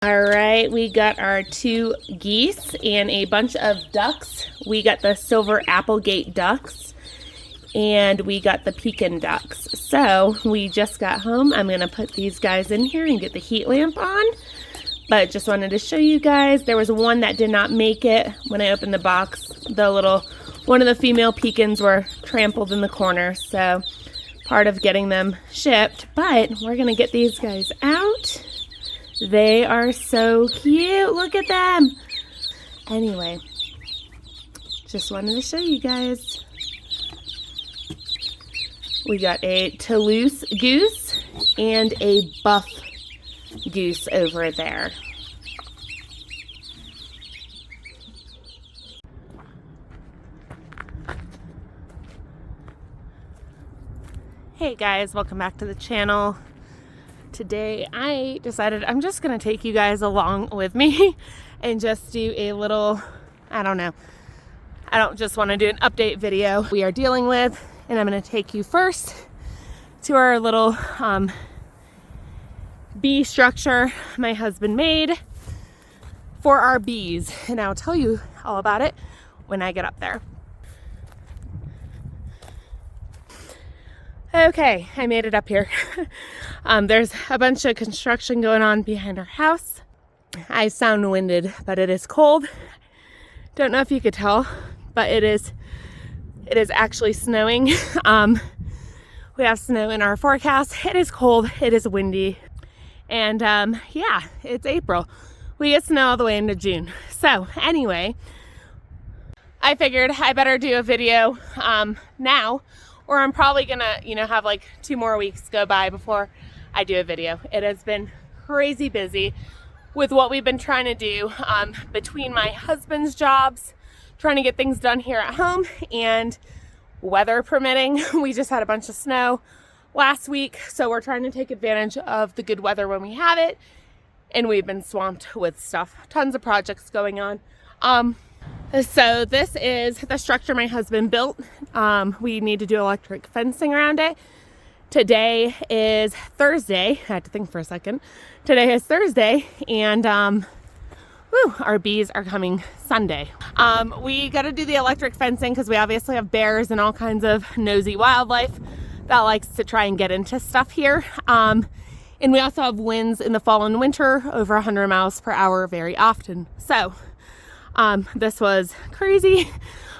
All right, we got our 2 geese and a bunch of ducks. We got the silver Applegate ducks and we got the Pekin ducks. So we just got home. I'm gonna put these guys in here and get the heat lamp on. But just wanted to show you guys. There was one that did not make it when I opened the box. One of the female pecans were trampled in the corner. So part of getting them shipped. But we're gonna get these guys out. They are so cute. Look at them. Anyway, just wanted to show you guys. We got a Toulouse goose and a buff goose over there. Hey guys, welcome back to the channel. Today I decided I'm just gonna take you guys along with me and just do a little, I don't just want to do an update video we are dealing with, and I'm gonna take you first to our little bee structure my husband made for our bees, and I'll tell you all about it when I get up there. Okay, I made it up here. There's a bunch of construction going on behind our house. I sound winded, but it is cold. Don't know if you could tell, but it is actually snowing. We have snow in our forecast. It is cold, it is windy, and yeah, it's April. We get snow all the way into June. So anyway, I figured I better do a video now, or I'm probably gonna, have like 2 more weeks go by before I do a video. It has been crazy busy with what we've been trying to do between my husband's jobs, trying to get things done here at home, and weather permitting. We just had a bunch of snow last week, so we're trying to take advantage of the good weather when we have it, and we've been swamped with stuff. Tons of projects going on. So this is the structure my husband built. We need to do electric fencing around it. Today is Thursday. I had to think for a second. Today is Thursday, and our bees are coming Sunday. We got to do the electric fencing because we obviously have bears and all kinds of nosy wildlife that likes to try and get into stuff here. And we also have winds in the fall and winter over 100 miles per hour very often. So this was crazy,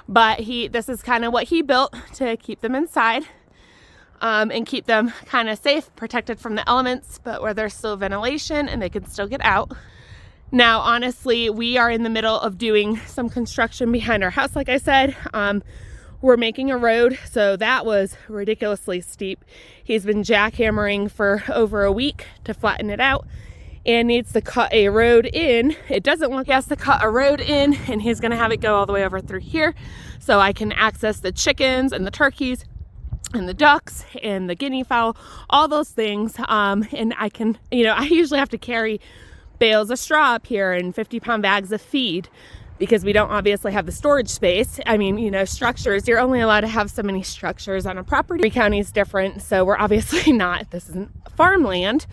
but this is kind of what he built to keep them inside, and keep them kind of safe, protected from the elements, but where there's still ventilation and they can still get out. Now, honestly, we are in the middle of doing some construction behind our house. Like I said, we're making a road, so that was ridiculously steep. He's been jackhammering for over a week to flatten it out, and needs to cut a road in. It doesn't look, he has to cut a road in, and he's gonna have it go all the way over through here so I can access the chickens and the turkeys and the ducks and the guinea fowl, all those things. And I can, I usually have to carry bales of straw up here and 50-pound bags of feed because we don't obviously have the storage space. I mean, structures, you're only allowed to have so many structures on a property. Every county is different, so we're obviously not, this isn't farmland.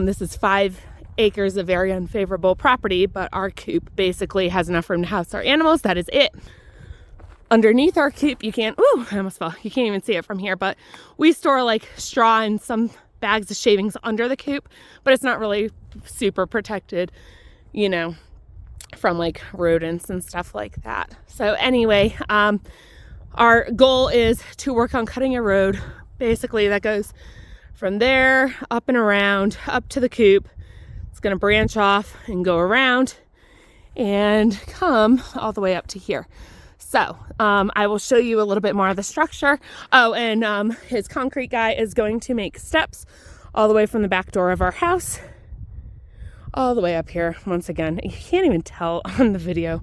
This is 5 acres of very unfavorable property, but our coop basically has enough room to house our animals. That is it. Underneath our coop, you can't, I almost fell. You can't even see it from here, but we store like straw and some bags of shavings under the coop, but it's not really super protected, from like rodents and stuff like that. So anyway, our goal is to work on cutting a road basically that goes from there up and around up to the coop. It's going to branch off and go around and come all the way up to here. So I will show you a little bit more of the structure. Oh, and his concrete guy is going to make steps all the way from the back door of our house all the way up here. Once again, you can't even tell on the video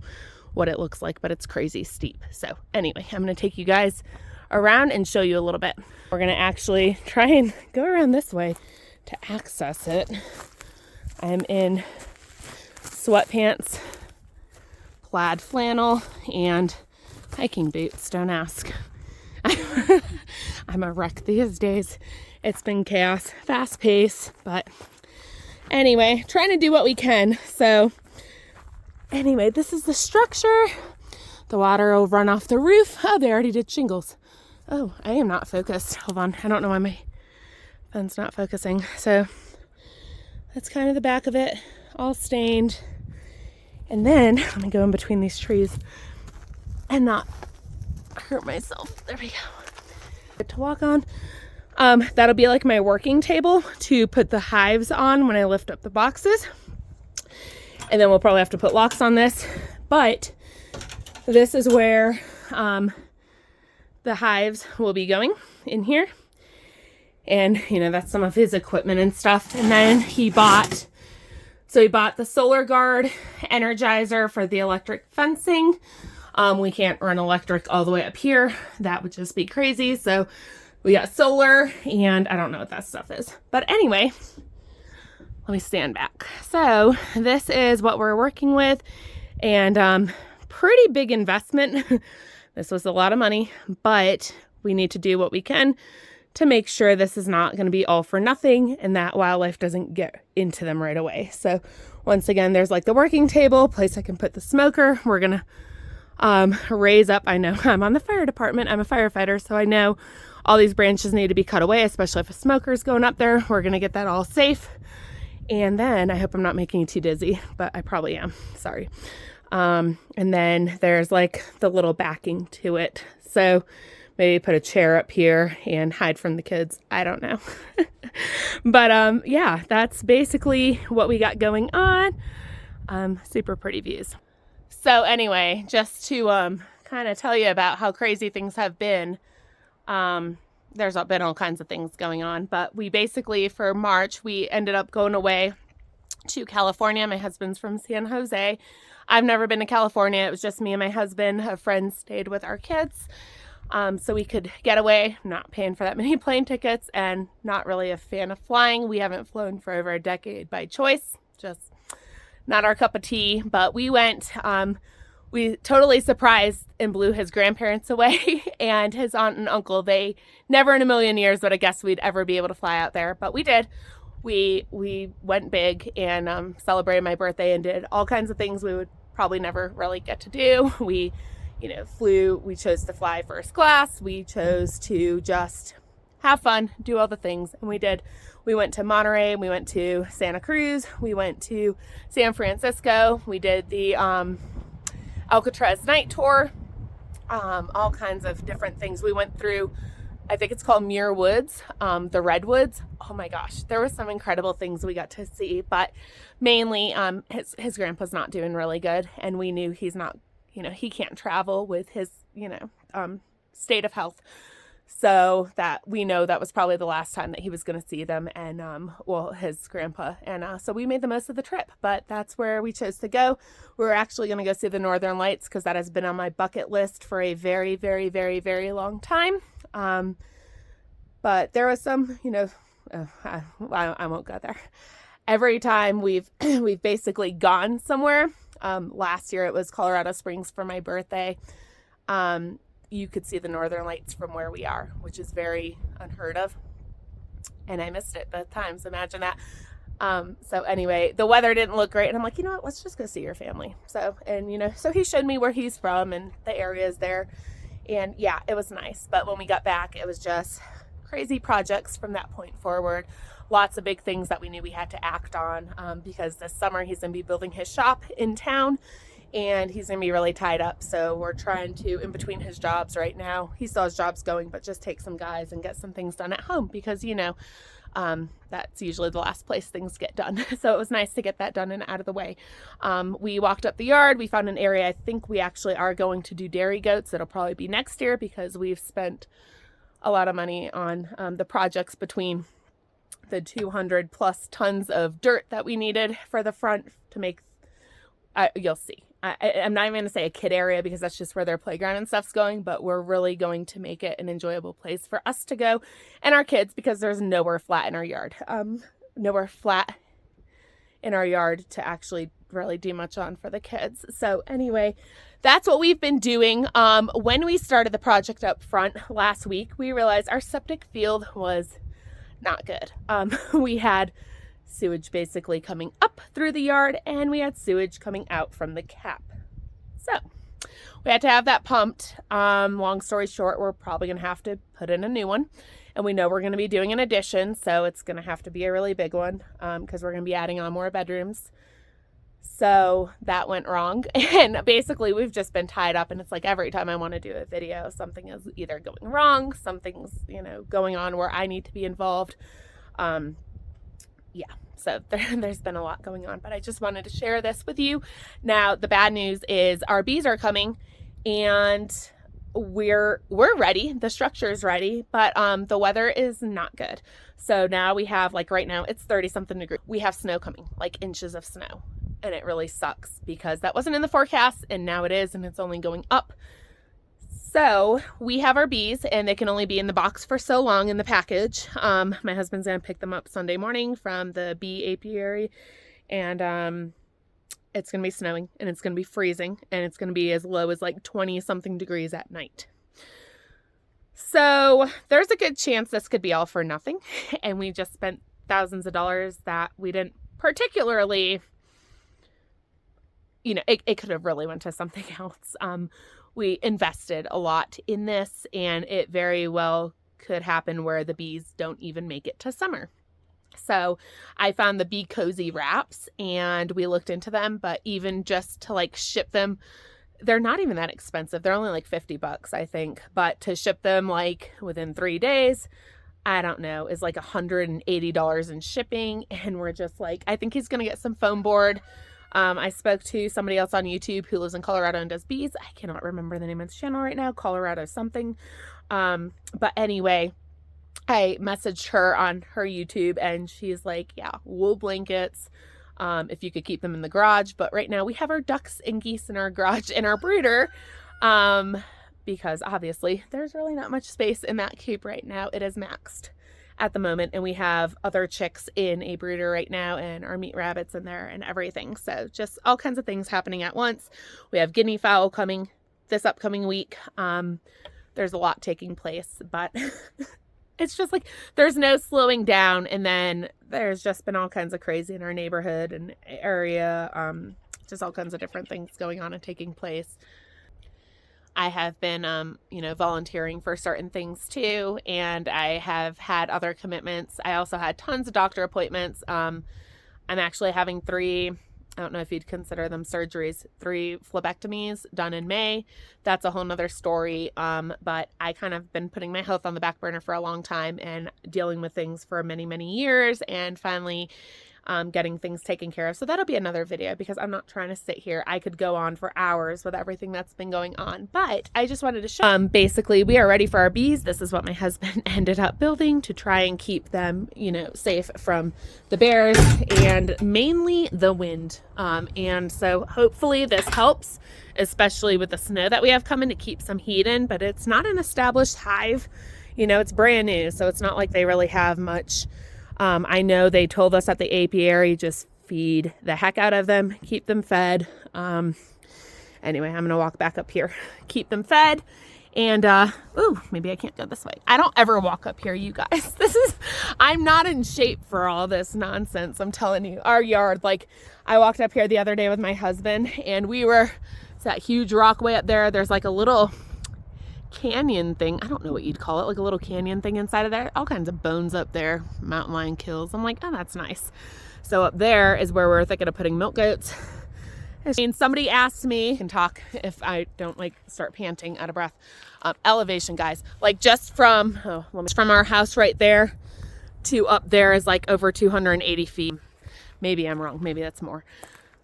what it looks like, but it's crazy steep. So anyway, I'm going to take you guys around and show you a little bit. We're going to actually try and go around this way to access it. I'm in sweatpants, plaid flannel, and hiking boots. Don't ask. I'm a wreck these days. It's been chaos, fast pace, but Anyway, trying to do what we can. So anyway, this is the structure. The water will run off the roof. Oh, they already did shingles. Oh, I am not focused. Hold on. I don't know why my phone's not focusing. So that's kind of the back of it, all stained. And then I'm gonna go in between these trees and not hurt myself. There we go. Good to walk on. That'll be like my working table to put the hives on when I lift up the boxes. And then we'll probably have to put locks on this. But this is where the hives will be going, in here. And, you know, that's some of his equipment and stuff. And then he bought the solar guard energizer for the electric fencing. We can't run electric all the way up here. That would just be crazy. So we got solar, and I don't know what that stuff is. But anyway, let me stand back. So this is what we're working with, and pretty big investment. This was a lot of money, but we need to do what we can to make sure this is not going to be all for nothing and that wildlife doesn't get into them right away. So once again, there's like the working table, place I can put the smoker. We're going to raise up. I know I'm on the fire department. I'm a firefighter, so I know all these branches need to be cut away, especially if a smoker is going up there. We're going to get that all safe. And then I hope I'm not making you too dizzy, but I probably am. Sorry. And then there's like the little backing to it. So maybe put a chair up here and hide from the kids. I don't know. But yeah, that's basically what we got going on. Super pretty views. So anyway, just to kind of tell you about how crazy things have been. There's been all kinds of things going on, but we basically, for March, we ended up going away to California. My husband's from San Jose. I've never been to California. It was just me and my husband. A friend stayed with our kids. So we could get away, not paying for that many plane tickets, and not really a fan of flying. We haven't flown for over a decade by choice, just not our cup of tea. But we went, we totally surprised and blew his grandparents away and his aunt and uncle. They never in a million years would have guessed we'd ever be able to fly out there, but we did. We went big and celebrated my birthday and did all kinds of things we would probably never really get to do. We chose to fly first class. We chose to just have fun, do all the things, and we did. We went to Monterey, we went to Santa Cruz, we went to San Francisco, we did the Alcatraz night tour, all kinds of different things. We went through, I think it's called Muir Woods, the redwoods. Oh my gosh, there were some incredible things we got to see, but mainly his grandpa's not doing really good, and we knew he's not, he can't travel with his, state of health. So that we know that was probably the last time that he was going to see them and, his grandpa. And so we made the most of the trip, but that's where we chose to go. We're actually going to go see the Northern Lights because that has been on my bucket list for a very, very, very, very long time. But there was some, I won't go there. Every time we've basically gone somewhere. Last year it was Colorado Springs for my birthday. You could see the Northern Lights from where we are, which is very unheard of. And I missed it both times. Imagine that. So anyway, the weather didn't look great. And I'm like, you know what? Let's just go see your family. So he showed me where he's from and the areas there. And yeah, it was nice. But when we got back, it was just crazy projects from that point forward. Lots of big things that we knew we had to act on because this summer he's going to be building his shop in town. And he's going to be really tied up. So we're trying to, in between his jobs right now, he still has jobs going, but just take some guys and get some things done at home because, that's usually the last place things get done. So it was nice to get that done and out of the way. We walked up the yard. We found an area. I think we actually are going to do dairy goats. It'll probably be next year because we've spent a lot of money on the projects between the 200 plus tons of dirt that we needed for the front to make, you'll see. I'm not even going to say a kid area because that's just where their playground and stuff's going, but we're really going to make it an enjoyable place for us to go and our kids because there's nowhere flat in our yard. Nowhere flat in our yard to actually really do much on for the kids. So anyway, that's what we've been doing. When we started the project up front last week, we realized our septic field was not good. We had sewage basically coming up through the yard, and we had sewage coming out from the cap. So we had to have that pumped. Long story short, we're probably going to have to put in a new one. And we know we're going to be doing an addition, so it's going to have to be a really big one because we're going to be adding on more bedrooms. So that went wrong. And basically, we've just been tied up. And it's like every time I want to do a video, something is either going wrong, something's, going on where I need to be involved. Yeah, so there's been a lot going on, but I just wanted to share this with you. Now, the bad news is our bees are coming, and we're ready. The structure is ready, but the weather is not good. So now we have, like right now, it's 30 something degrees. We have snow coming, like inches of snow, and it really sucks because that wasn't in the forecast, and now it is, and it's only going up. So we have our bees, and they can only be in the box for so long in the package. My husband's gonna pick them up Sunday morning from the bee apiary, and it's gonna be snowing, and it's gonna be freezing, and it's gonna be as low as like 20 something degrees at night. So there's a good chance this could be all for nothing, and we just spent thousands of dollars that we didn't particularly, it could have really went to something else. We invested a lot in this, and it very well could happen where the bees don't even make it to summer. So I found the Bee Cozy wraps, and we looked into them, but even just to like ship them, they're not even that expensive. They're only like $50, I think. But to ship them like within 3 days, I don't know, is like $180 in shipping. And we're just like, I think he's going to get some foam board. I spoke to somebody else on YouTube who lives in Colorado and does bees. I cannot remember the name of the channel right now, Colorado something. But anyway, I messaged her on her YouTube, and she's like, yeah, wool blankets, if you could keep them in the garage. But right now we have our ducks and geese in our garage in our brooder, because obviously there's really not much space in that coop right now. It is maxed at the moment, and we have other chicks in a brooder right now, and our meat rabbits in there and everything. So just all kinds of things happening at once. We have guinea fowl coming this upcoming week. There's a lot taking place, but it's just like there's no slowing down. And then there's just been all kinds of crazy in our neighborhood and area, just all kinds of different things going on and taking place. I have been, volunteering for certain things too, and I have had other commitments. I also had tons of doctor appointments. I'm actually having 3, I don't know if you'd consider them surgeries, 3 phlebectomies done in May. That's a whole nother story. But I kind of been putting my health on the back burner for a long time and dealing with things for many, many years, and finally getting things taken care of. So that'll be another video, because I'm not trying to sit here. I could go on for hours with everything that's been going on, but I just wanted to show, basically we are ready for our bees. This is what my husband ended up building to try and keep them, safe from the bears and mainly the wind. And so hopefully this helps, especially with the snow that we have coming, to keep some heat in. But it's not an established hive, it's brand new, so it's not like they really have much. I know they told us at the apiary, just feed the heck out of them, keep them fed. Anyway, I'm going to walk back up here, keep them fed. And, maybe I can't go this way. I don't ever walk up here, you guys. I'm not in shape for all this nonsense. I'm telling you, our yard, like I walked up here the other day with my husband, and it's that huge rock way up there. There's like a little canyon thing. I don't know what you'd call it, like a little canyon thing inside of there. All kinds of bones up there, mountain lion kills. I'm like, oh, that's nice. So up there is where we're thinking of putting milk goats. And somebody asked me, can talk if I don't like start panting out of breath. Elevation, guys, like just from our house right there to up there is like over 280 feet. Maybe I'm wrong. Maybe that's more.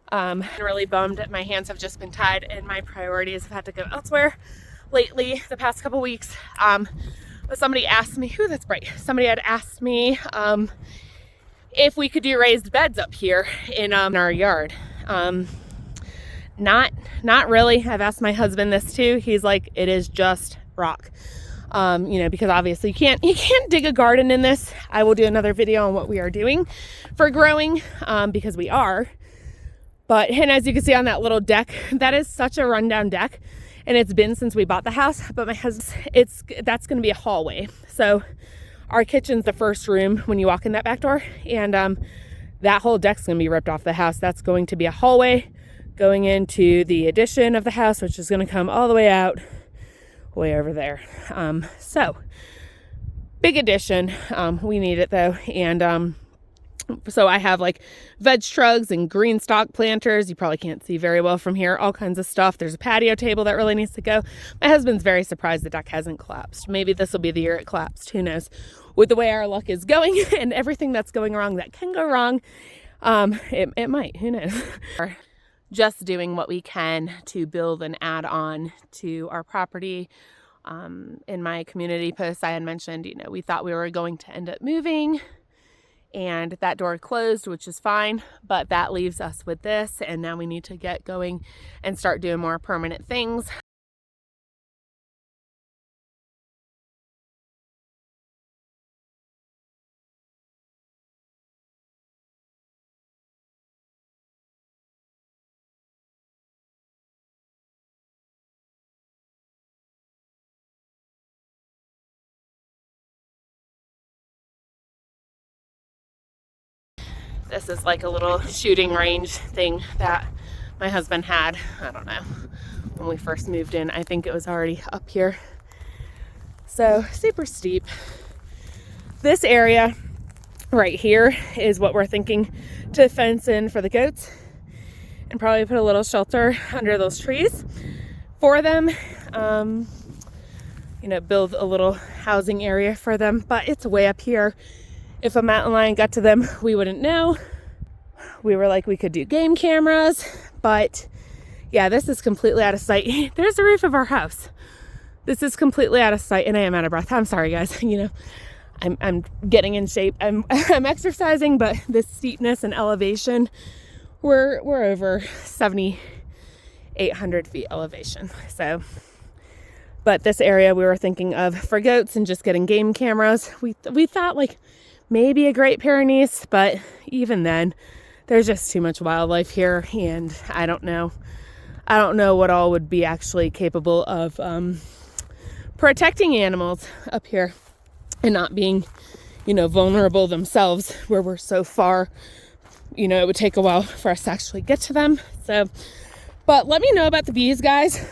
I'm really bummed. My hands have just been tied, and my priorities have had to go elsewhere lately the past couple weeks. But somebody asked me, that's bright. Somebody had asked me if we could do raised beds up here in our yard. Not really. I've asked my husband this too. He's like, it is just rock. Because obviously you can't dig a garden in this. I will do another video on what we are doing for growing, because we are. And as you can see on that little deck, that is such a rundown deck. And it's been since we bought the house, but my husband, that's going to be a hallway. So our kitchen's the first room when you walk in that back door. And that whole deck's going to be ripped off the house. That's going to be a hallway going into the addition of the house, which is going to come all the way out, way over there. So big addition. We need it though. And so I have like veg trugs and green stock planters. You probably can't see very well from here. All kinds of stuff. There's a patio table that really needs to go. My husband's very surprised the deck hasn't collapsed. Maybe this will be the year it collapsed. Who knows? With the way our luck is going and everything that's going wrong that can go wrong, it might. Who knows? Just doing what we can to build and add on to our property. In my community post, I had mentioned, we thought we were going to end up moving. And that door closed, which is fine, but that leaves us with this, and now we need to get going and start doing more permanent things. This is like a little shooting range thing that my husband had, I don't know, when we first moved in. I think it was already up here. So super steep. This area right here is what we're thinking to fence in for the goats and probably put a little shelter under those trees for them. Build a little housing area for them, but it's way up here. If a mountain lion got to them, we wouldn't know. We were like, we could do game cameras, but yeah, this is completely out of sight. There's the roof of our house. This is completely out of sight, and I am out of breath. I'm sorry, guys. I'm getting in shape. I'm exercising, but this steepness and elevation, we're over 7,800 feet elevation. So, but this area we were thinking of for goats and just getting game cameras. We thought like maybe a Great Pyrenees, but even then, there's just too much wildlife here, and I don't know what all would be actually capable of protecting animals up here and not being, vulnerable themselves, where we're so far. It would take a while for us to actually get to them. So, but let me know about the bees, guys.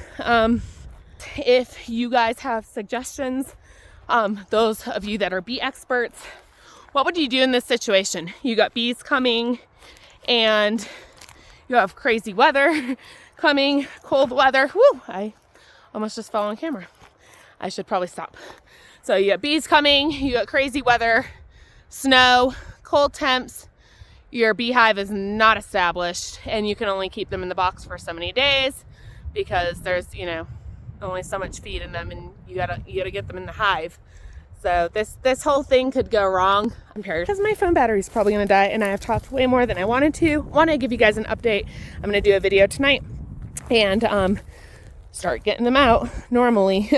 If you guys have suggestions, those of you that are bee experts, what would you do in this situation? You got bees coming and you have crazy weather coming, cold weather. Woo, I almost just fell on camera. I should probably stop. So you got bees coming, you got crazy weather, snow, cold temps. Your beehive is not established and you can only keep them in the box for so many days because there's, only so much feed in them, and you gotta get them in the hive. So this whole thing could go wrong because my phone battery is probably gonna die, and I have talked way more than I wanted to. Want to give you guys an update. I'm gonna do a video tonight and start getting them out normally,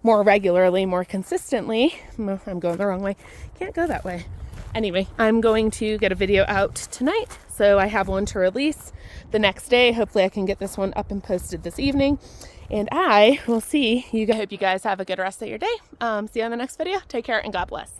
more regularly, more consistently. I'm going the wrong way. Can't go that way. Anyway, I'm going to get a video out tonight, so I have one to release the next day. Hopefully I can get this one up and posted this evening. And I will see you guys. Hope you guys have a good rest of your day. See you on the next video. Take care and God bless.